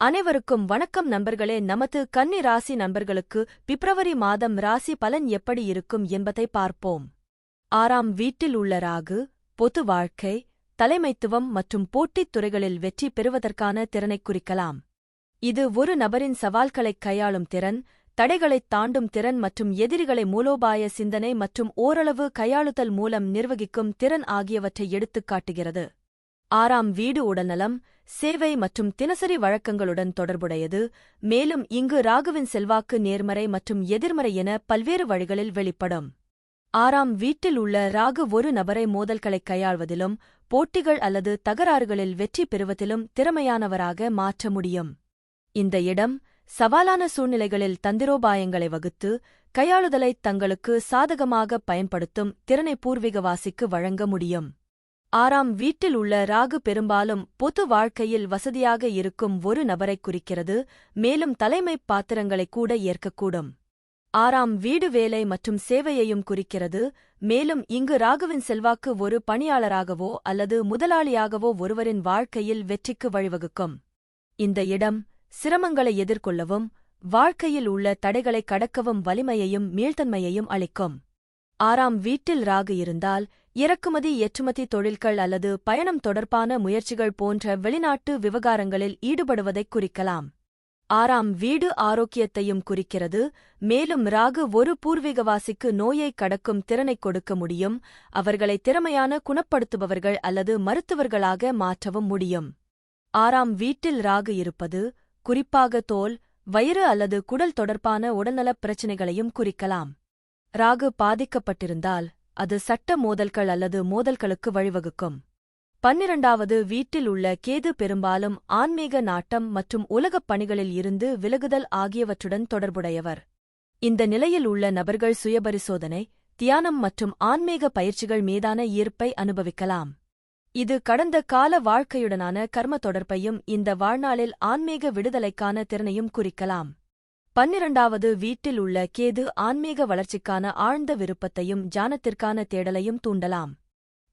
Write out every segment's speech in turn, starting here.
அனைவருக்கும் வணக்கம் நண்பர்களே. நமது கன்னி ராசி நண்பர்களுக்கு பிப்ரவரி மாதம் ராசி பலன் எப்படி இருக்கும் என்பதை பார்ப்போம். 6ஆம் வீட்டில் உள்ள ராகு பொது வாழ்க்கை, தலைமைத்துவம் மற்றும் போட்டித் துறைகளில் வெற்றி பெறுவதற்கான திறனைக் குறிக்கலாம். இது ஒரு நபரின் சவால்களைக் கையாளும் திறன், தடைகளைத் தாண்டும் திறன் மற்றும் எதிரிகளை மூலோபாய சிந்தனை மற்றும் ஓரளவு கையாளுதல் மூலம் நிர்வகிக்கும் திறன் ஆகியவற்றை எடுத்துக் காட்டுகிறது. 6ஆம் வீடு உடல்நலம், சேவை மற்றும் தினசரி வழக்கங்களுடன் தொடர்புடையது, மேலும் இங்கு ராகுவின் செல்வாக்கு நேர்மறை மற்றும் எதிர்மறை என பல்வேறு வழிகளில் வெளிப்படும். 6ஆம் வீட்டில் உள்ள ராகு ஒரு நபரை மோதல்களைக் கையாள்வதிலும் போட்டிகள் அல்லது தகராறுகளில் வெற்றி பெறுவதிலும் திறமையானவராக மாற்ற முடியும். இந்த இடம் சவாலான சூழ்நிலைகளில் தந்திரோபாயங்களை வகுத்து கையாளுதலைத் தங்களுக்கு சாதகமாக பயன்படுத்தும் திறனை பூர்வீகவாசிக்கு வழங்க முடியும். 6ஆம் வீட்டில் உள்ள ராகு பெரும்பாலும் பொது வாழ்க்கையில் வசதியாக இருக்கும் ஒரு நபரைக் குறிக்கிறது, மேலும் தலைமைப் பாத்திரங்களை கூட ஏற்கக்கூடும். 6ஆம் வீடு வேலை மற்றும் சேவையையும் குறிக்கிறது, மேலும் இங்கு ராகுவின் செல்வாக்கு ஒரு பணியாளராகவோ அல்லது முதலாளியாகவோ ஒருவரின் வாழ்க்கையில் வெற்றிக்கு வழிவகுக்கும். இந்த இடம் சிரமங்களை எதிர்கொள்ளவும் வாழ்க்கையில் உள்ள தடைகளை கடக்கவும் வலிமையையும் மீள்தன்மையையும் அளிக்கும். 6ஆம் வீட்டில் ராகு இருந்தால் இறக்குமதி ஏற்றுமதி தொழில்கள் அல்லது பயணம் தொடர்பான முயற்சிகள் போன்ற வெளிநாட்டு விவகாரங்களில் ஈடுபடுவதைக் குறிக்கலாம். 6ஆம் வீடு ஆரோக்கியத்தையும் குறிக்கிறது, மேலும் ராகு ஒரு பூர்வீகவாசிக்கு நோயைக் கடக்கும் திறனைக் கொடுக்க முடியும், அவர்களை திறமையான குணப்படுத்துபவர்கள் அல்லது மருத்துவர்களாக மாற்றவும் முடியும். 6ஆம் வீட்டில் ராகு இருப்பது குறிப்பாக தோல், வயிறு அல்லது குடல் தொடர்பான உடல்நலப் பிரச்சினைகளையும் குறிக்கலாம். ராகு பாதிக்கப்பட்டிருந்தால் அது சட்ட மோதல்கள் அல்லது மோதல்களுக்கு வழிவகுக்கும். 12வது வீட்டில் உள்ள கேது பெரும்பாலும் ஆன்மீக நாட்டம் மற்றும் உலகப் பணிகளில் இருந்து விலகுதல் ஆகியவற்றுடன் தொடர்புடையவர். இந்த நிலையில் உள்ள நபர்கள் சுயபரிசோதனை, தியானம் மற்றும் ஆன்மீக பயிற்சிகள் மீதான ஈர்ப்பை அனுபவிக்கலாம். இது கடந்த கால வாழ்க்கையுடனான கர்ம தொடர்பையும் இந்த வாழ்நாளில் ஆன்மீக விடுதலைக்கான திறனையும் குறிக்கலாம். 12வது வீட்டில் உள்ள கேது ஆன்மீக வளர்ச்சிக்கான ஆழ்ந்த விருப்பத்தையும் ஞானத்திற்கான தேடலையும் தூண்டலாம்.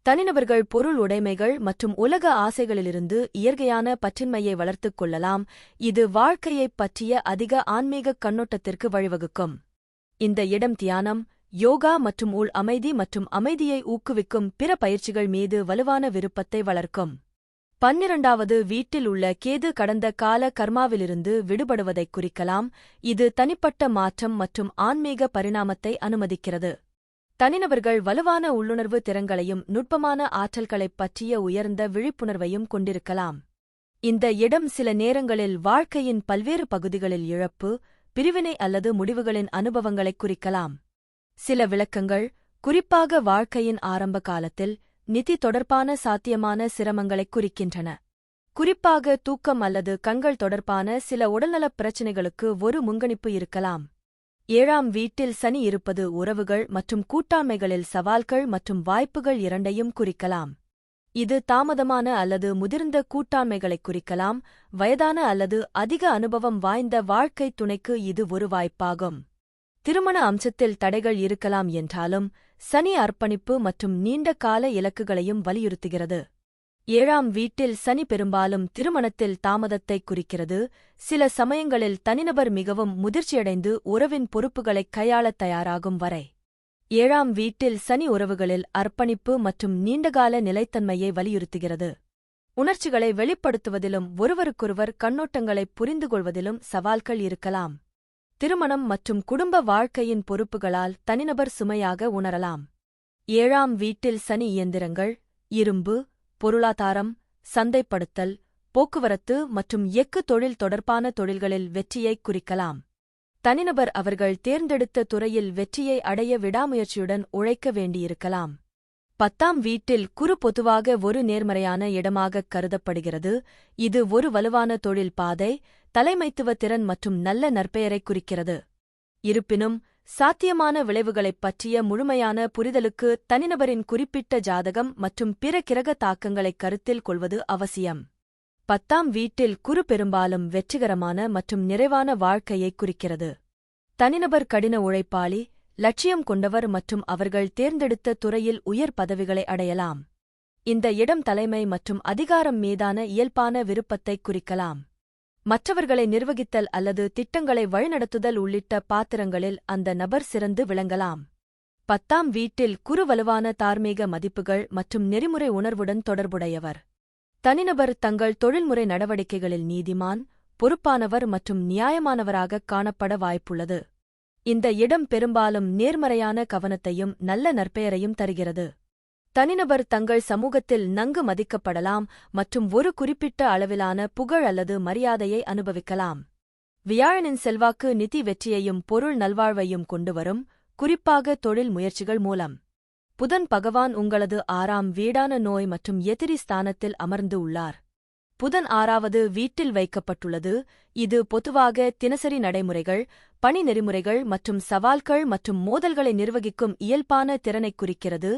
தனிநபர்கள் பொருள் உடைமைகள் மற்றும் உலக ஆசைகளிலிருந்து இயற்கையான பற்றின்மையை வளர்த்துக் கொள்ளலாம், இது வாழ்க்கையைப் பற்றிய அதிக ஆன்மீகக் கண்ணோட்டத்திற்கு வழிவகுக்கும். இந்த இடம் தியானம், யோகா மற்றும் உள் அமைதி மற்றும் அமைதியை ஊக்குவிக்கும் பிற பயிற்சிகள் மீது வலுவான விருப்பத்தை வளர்க்கும். 12வது வீட்டில் உள்ள கேது கடந்த கால கர்மாவிலிருந்து விடுபடுவதைக் குறிக்கலாம், இது தனிப்பட்ட மாற்றம் மற்றும் ஆன்மீக பரிணாமத்தை அனுமதிக்கிறது. தனிநபர்கள் வலுவான உள்ளுணர்வு திறன்களையும் நுட்பமான ஆற்றல்களைப் பற்றிய உயர்ந்த விழிப்புணர்வையும் கொண்டிருக்கலாம். இந்த இடம் சில நேரங்களில் வாழ்க்கையின் பல்வேறு பகுதிகளில் இழப்பு, பிரிவினை அல்லது முடிவுகளின் அனுபவங்களைக் குறிக்கலாம். சில விளக்கங்கள், குறிப்பாக வாழ்க்கையின் ஆரம்ப காலத்தில் நிதி தொடர்பான சாத்தியமான சிரமங்களைக் குறிக்கின்றன. குறிப்பாக தூக்கம் அல்லது கண்கள் தொடர்பான சில உடல்நலப் பிரச்சினைகளுக்கு ஒரு முன்கணிப்பு இருக்கலாம். 7ஆம் வீட்டில் சனி இருப்பது உறவுகள் மற்றும் கூட்டாண்மைகளில் சவால்கள் மற்றும் வாய்ப்புகள் இரண்டையும் குறிக்கலாம். இது தாமதமான அல்லது முதிர்ந்த கூட்டாண்மைகளைக் குறிக்கலாம், வயதான அல்லது அதிக அனுபவம் வாய்ந்த வாழ்க்கைத் துணைக்கு இது ஒரு வாய்ப்பாகும். திருமண அம்சத்தில் தடைகள் இருக்கலாம் என்றாலும் சனி அர்ப்பணிப்பு மற்றும் நீண்ட கால இலக்குகளையும் வலியுறுத்துகிறது. 7ஆம் வீட்டில் சனி பெரும்பாலும் திருமணத்தில் தாமதத்தைக் குறிக்கிறது, சில சமயங்களில் தனிநபர் மிகவும் முதிர்ச்சியடைந்து உறவின் பொறுப்புகளைக் கையாளத் தயாராகும் வரை. 7ஆம் வீட்டில் சனி உறவுகளில் அர்ப்பணிப்பு மற்றும் நீண்டகால நிலைத்தன்மையை வலியுறுத்துகிறது. உணர்ச்சிகளை வெளிப்படுத்துவதிலும் ஒருவருக்கொருவர் கண்ணோட்டங்களைப் புரிந்துகொள்வதிலும் சவால்கள் இருக்கலாம். திருமணம் மற்றும் குடும்ப வாழ்க்கையின் பொறுப்புகளால் தனிநபர் சுமையாக உணரலாம். 7ஆம் வீட்டில் சனி இயந்திரங்கள், இரும்பு, பொருளாதாரம், சந்தைப்படுத்தல், போக்குவரத்து மற்றும் எஃகு தொழில் தொடர்பான தொழில்களில் வெற்றியைக் குறிக்கலாம். தனிநபர் அவர்கள் தேர்ந்தெடுத்த துறையில் வெற்றியை அடைய விடாமுயற்சியுடன் உழைக்க வேண்டியிருக்கலாம். 10ஆம் வீட்டில் குரு பொதுவாக ஒரு நேர்மறையான இடமாகக் கருதப்படுகிறது, இது ஒரு வலுவான தொழில் பாதை, தலைமைத்துவ திறன் மற்றும் நல்ல நற்பெயரைக் குறிக்கிறது. இருப்பினும் சாத்தியமான விளைவுகளைப் பற்றிய முழுமையான புரிதலுக்கு தனிநபரின் குறிப்பிட்ட ஜாதகம் மற்றும் பிற கிரக தாக்கங்களைக் கருத்தில் கொள்வது அவசியம். 10ஆம் வீட்டில் குரு பெரும்பாலும் வெற்றிகரமான மற்றும் நிறைவான வாழ்க்கையைக் குறிக்கிறது. தனிநபர் கடின உழைப்பாளி, லட்சியம் கொண்டவர் மற்றும் அவர்கள் தேர்ந்தெடுத்த துறையில் உயர் பதவிகளை அடையலாம். இந்த இடம் தலைமை மற்றும் அதிகாரம் மீதான இயல்பான விருப்பத்தைக் குறிக்கலாம். மற்றவர்களை நிர்வகித்தல் அல்லது திட்டங்களை வழிநடத்துதல் உள்ளிட்ட பாத்திரங்களில் அந்த நபர் சிறந்து விளங்கலாம். 10ஆம் வீட்டில் குறுவலுவான தார்மீக மதிப்புகள் மற்றும் நெறிமுறை உணர்வுடன் தொடர்புடையவர். தனிநபர் தங்கள் தொழில்முறை நடவடிக்கைகளில் நீதிமான், பொறுப்பானவர் மற்றும் நியாயமானவராகக் காணப்பட வாய்ப்புள்ளது. இந்த இடம் பெரும்பாலும் நேர்மறையான கவனத்தையும் நல்ல நற்பெயரையும் தருகிறது. தனிநபர் தங்கள் சமூகத்தில் நன்கு மதிக்கப்படலாம் மற்றும் ஒரு குறிப்பிட்ட அளவிலான புகழ் அல்லது மரியாதையை அனுபவிக்கலாம். வியாழனின் செல்வாக்கு நிதி வெற்றியையும் பொருள் நல்வாழ்வையும் கொண்டுவரும், குறிப்பாக தொழில் முயற்சிகள் மூலம். புதன் பகவான் உங்களது 6ஆம் வீடான நோய் மற்றும் எதிரி ஸ்தானத்தில் அமர்ந்து உள்ளார். புதன் 6வது வீட்டில் வைக்கப்பட்டுள்ளது, இது பொதுவாக தினசரி நடைமுறைகள், பணி நெறிமுறைகள் மற்றும் சவால்கள் மற்றும் மோதல்களை நிர்வகிக்கும் இயல்பான திறனைக் குறிக்கிறது,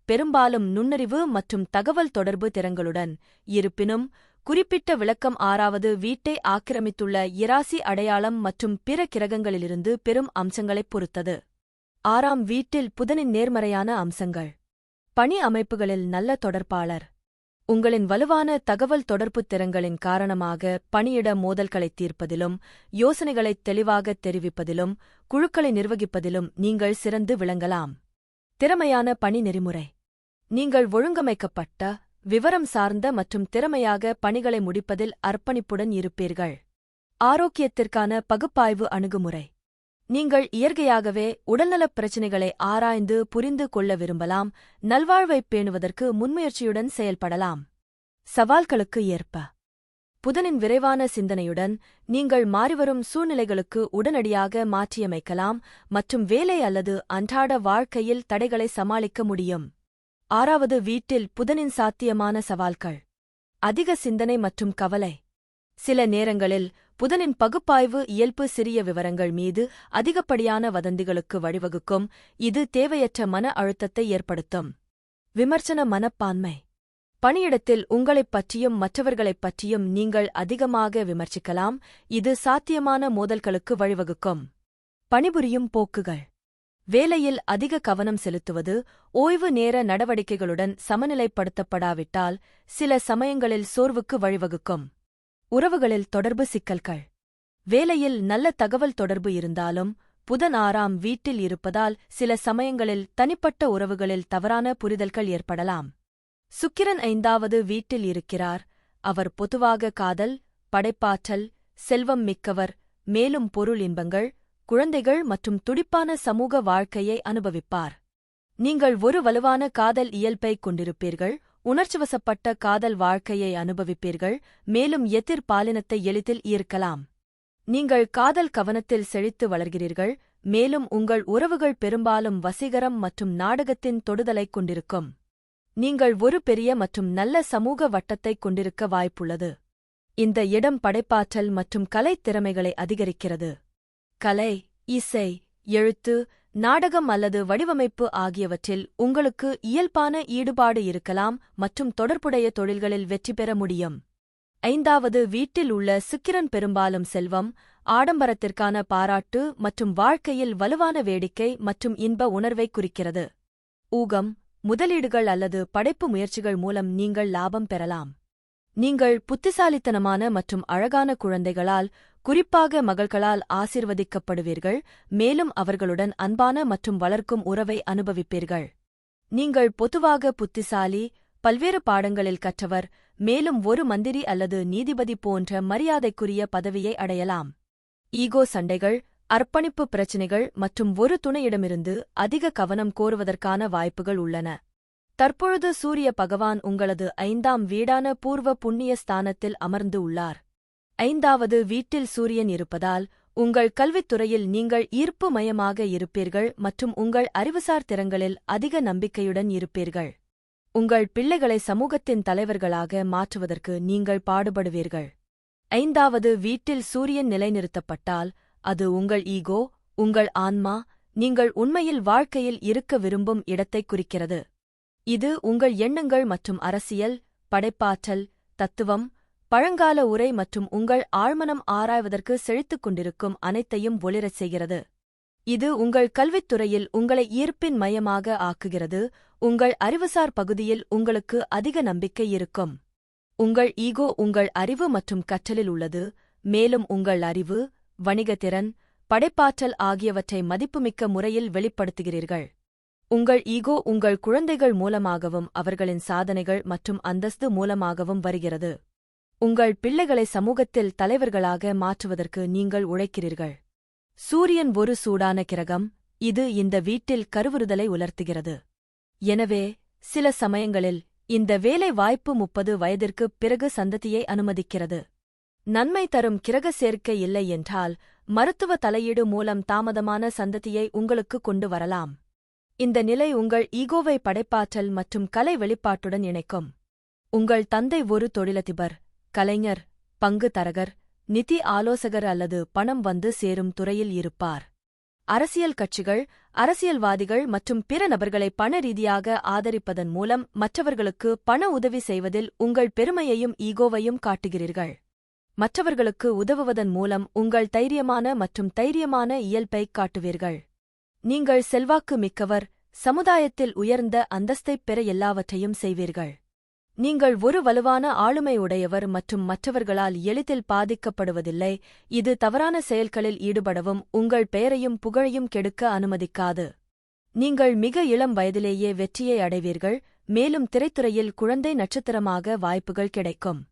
பெரும்பாலும் நுண்ணறிவு மற்றும் தகவல் தொடர்பு திறன்களுடன். இருப்பினும், குறிப்பிட்ட விளக்கம் 6வது வீட்டை ஆக்கிரமித்துள்ள இராசி அடையாளம் மற்றும் பிற கிரகங்களிலிருந்து பெரும் அம்சங்களைப் பொறுத்தது. 6ஆம் வீட்டில் புதனின் நேர்மறையான அம்சங்கள். பணி அமைப்புகளில் நல்ல தொடர்பாளர். உங்களின் வலுவான தகவல் தொடர்புத் திறன்களின் காரணமாக பணியிட மோதல்களைத் தீர்ப்பதிலும், யோசனைகளைத் தெளிவாகத் தெரிவிப்பதிலும், குழுக்களை நிர்வகிப்பதிலும் நீங்கள் சிறந்து விளங்கலாம். திறமையான பணி நெறிமுறை. நீங்கள் ஒழுங்கமைக்கப்பட்ட, விவரம் சார்ந்த மற்றும் திறமையாக பணிகளை முடிப்பதில் அர்ப்பணிப்புடன் இருப்பீர்கள். ஆரோக்கியத்திற்கான பகுப்பாய்வு அணுகுமுறை. நீங்கள் இயற்கையாகவே உடல்நலப் பிரச்சினைகளை ஆராய்ந்து புரிந்து கொள்ள விரும்பலாம், நல்வாழ்வைப் பேணுவதற்கு முன்முயற்சியுடன் செயல்படலாம். சவால்களுக்கு ஏற்ப. புதனின் விரைவான சிந்தனையுடன், நீங்கள் மாறிவரும் சூழ்நிலைகளுக்கு உடனடியாக மாற்றியமைக்கலாம் மற்றும் வேலை அல்லது அன்றாட வாழ்க்கையில் தடைகளை சமாளிக்க முடியும். 6வது வீட்டில் புதனின் சாத்தியமான சவால்கள். அதிக சிந்தனை மற்றும் கவலை. சில நேரங்களில் புதனின் பகுப்பாய்வு இயல்பு சிறிய விவரங்கள் மீது அதிகப்படியான வதந்திகளுக்கு வழிவகுக்கும், இது தேவையற்ற மன அழுத்தத்தை ஏற்படுத்தும். விமர்சன மனப்பான்மை. பணியிடத்தில் உங்களைப் பற்றியும் மற்றவர்களைப் பற்றியும் நீங்கள் அதிகமாக விமர்சிக்கலாம், இது சாத்தியமான மோதல்களுக்கு வழிவகுக்கும். பணிபுரியும் போக்குகள். வேலையில் அதிக கவனம் செலுத்துவது, ஓய்வு நேர நடவடிக்கைகளுடன் சமநிலைப்படுத்தப்படாவிட்டால் சில சமயங்களில் சோர்வுக்கு வழிவகுக்கும். உறவுகளில் தொடர்பு சிக்கல்கள். வேலையில் நல்ல தகவல் தொடர்பு இருந்தாலும், புதன் 6ஆம் வீட்டில் இருப்பதால் சில சமயங்களில் தனிப்பட்ட உறவுகளில் தவறான புரிதல்கள் ஏற்படலாம். சுக்கிரன் 5வது வீட்டில் இருக்கிறார், அவர் பொதுவாக காதல், படைப்பாற்றல், செல்வம் மிக்கவர், மேலும் பொருள் இன்பங்கள், குழந்தைகள் மற்றும் துடிப்பான சமூக வாழ்க்கையை அனுபவிப்பார். நீங்கள் ஒரு வலுவான காதல் இயல்பைக் கொண்டிருப்பீர்கள், உணர்ச்சிவசப்பட்ட காதல் வாழ்க்கையை அனுபவிப்பீர்கள், மேலும் எதிர் பாலினத்தை எளிதில் ஈர்க்கலாம். நீங்கள் காதல் கவனத்தில் செழித்து வளர்கிறீர்கள், மேலும் உங்கள் உறவுகள் பெரும்பாலும் வசீகரம் மற்றும் நாடகத்தின் தொடுதலைக் கொண்டிருக்கும். நீங்கள் ஒரு பெரிய மற்றும் நல்ல சமூக வட்டத்தைக் கொண்டிருக்க வாய்ப்புள்ளது. இந்த இடம் படைப்பாற்றல் மற்றும் கலைத் திறமைகளை அதிகரிக்கிறது. கலை, இசை, எழுத்து, நாடகம் அல்லது வடிவமைப்பு ஆகியவற்றில் உங்களுக்கு இயல்பான ஈடுபாடு இருக்கலாம் மற்றும் தொடர்புடைய தொழில்களில் வெற்றி பெற முடியும். 5வது வீட்டில் உள்ள சுக்கிரன் பெரும்பாலும் செல்வம், ஆடம்பரத்திற்கான பாராட்டு மற்றும் வாழ்க்கையில் வலுவான வேடிக்கை மற்றும் இன்ப உணர்வைக் குறிக்கிறது. ஊகம், முதலீடுகள் அல்லது படைப்பு முயற்சிகள் மூலம் நீங்கள் லாபம் பெறலாம். நீங்கள் புத்திசாலித்தனமான மற்றும் அழகான குழந்தைகளால், குறிப்பாக மகள்களால் ஆசிர்வதிக்கப்படுவீர்கள், மேலும் அவர்களுடன் அன்பான மற்றும் வளர்க்கும் உறவை அனுபவிப்பீர்கள். நீங்கள் பொதுவாக புத்திசாலி, பல்வேறு பாடங்களில் கற்றவர், மேலும் ஒரு மந்திரி அல்லது நீதிபதி போன்ற மரியாதைக்குரிய பதவியை அடையலாம். ஈகோ சண்டைகள், அர்ப்பணிப்பு பிரச்சினைகள் மற்றும் ஒரு துணையிடமிருந்து அதிக கவனம் கோருவதற்கான வாய்ப்புகள் உள்ளன. தற்பொழுது சூரிய பகவான் உங்களது 5ஆம் வீடான பூர்வ புண்ணிய ஸ்தானத்தில் அமர்ந்து உள்ளார். 5வது வீட்டில் சூரியன் இருப்பதால், உங்கள் கல்வித்துறையில் நீங்கள் ஈர்ப்பு மையமாக இருப்பீர்கள் மற்றும் உங்கள் அறிவுசார் திறன்களில் அதிக நம்பிக்கையுடன் இருப்பீர்கள். உங்கள் பிள்ளைகளை சமூகத்தின் தலைவர்களாக மாற்றுவதற்கு நீங்கள் பாடுபடுவீர்கள். 5வது வீட்டில் சூரியன் நிலைநிறுத்தப்பட்டால், அது உங்கள் ஈகோ, உங்கள் ஆன்மா, நீங்கள் உண்மையில் வாழ்க்கையில் இருக்க விரும்பும் இடத்தைக் குறிக்கிறது. இது உங்கள் எண்ணங்கள் மற்றும் அரசியல், படைப்பாற்றல், தத்துவம், பழங்கால உரை மற்றும் உங்கள் ஆழ்மனம் ஆராய்வதற்கு செழித்துக் கொண்டிருக்கும் அனைத்தையும் ஒளிரச் செய்கிறது. இது உங்கள் கல்வித்துறையில் உங்களை ஈர்ப்பின் மையமாக ஆக்குகிறது, உங்கள் அறிவுசார் பகுதியில் உங்களுக்கு அதிக நம்பிக்கை இருக்கும். உங்கள் ஈகோ உங்கள் அறிவு மற்றும் கற்றலில் உள்ளது, மேலும் உங்கள் அறிவு, வணிகத்திறன், படைப்பாற்றல் ஆகியவற்றை மதிப்புமிக்க முறையில் வெளிப்படுத்துகிறீர்கள். உங்கள் ஈகோ உங்கள் குழந்தைகள் மூலமாகவும் அவர்களின் சாதனைகள் மற்றும் அந்தஸ்து மூலமாகவும் வருகிறது. உங்கள் பிள்ளைகளை சமூகத்தில் தலைவர்களாக மாற்றுவதற்கு நீங்கள் உழைக்கிறீர்கள். சூரியன் ஒரு சூடான கிரகம், இது இந்த வீட்டில் கருவுறுதலை உலர்த்துகிறது. எனவே சில சமயங்களில் இந்த வேலை வாய்ப்பு 30 வயதிற்குப் பிறகு சந்ததியை அனுமதிக்கிறது. நன்மை தரும் கிரக சேர்க்கை இல்லை என்றால் மருத்துவ தலையீடு மூலம் தாமதமான சந்ததியை உங்களுக்கு கொண்டு வரலாம். இந்த நிலை உங்கள் ஈகோவை படைப்பாற்றல் மற்றும் கலை வெளிப்பாட்டுடன் இணைக்கும். உங்கள் தந்தை ஒரு தொழிலதிபர், கலைஞர், பங்கு தரகர், நிதி ஆலோசகர் அல்லது பணம் வந்து சேரும் துறையில் இருப்பார். அரசியல் கட்சிகள், அரசியல்வாதிகள் மற்றும் பிற நபர்களை பண ரீதியாக ஆதரிப்பதன் மூலம் மற்றவர்களுக்கு பண உதவி செய்வதில் உங்கள் பெருமையையும் ஈகோவையும் காட்டுகிறீர்கள். மற்றவர்களுக்கு உதவுவதன் மூலம் உங்கள் தைரியமான மற்றும் தைரியமான இயல்பைக் காட்டுவீர்கள். நீங்கள் செல்வாக்கு மிக்கவர், சமுதாயத்தில் உயர்ந்த அந்தஸ்தைப் பெற எல்லாவற்றையும் செய்வீர்கள். நீங்கள் ஒரு வலுவான ஆளுமை உடையவர் மற்றும் மற்றவர்களால் எளிதில் பாதிக்கப்படுவதில்லை. இது தவறான செயல்களில் ஈடுபடவும் உங்கள் பெயரையும் புகழையும் கெடுக்க அனுமதிக்காது. நீங்கள் மிக இளம் வயதிலேயே வெற்றியை அடைவீர்கள், மேலும் திரைத்துறையில் குழந்தை நட்சத்திரமாக வாய்ப்புகள் கிடைக்கும்.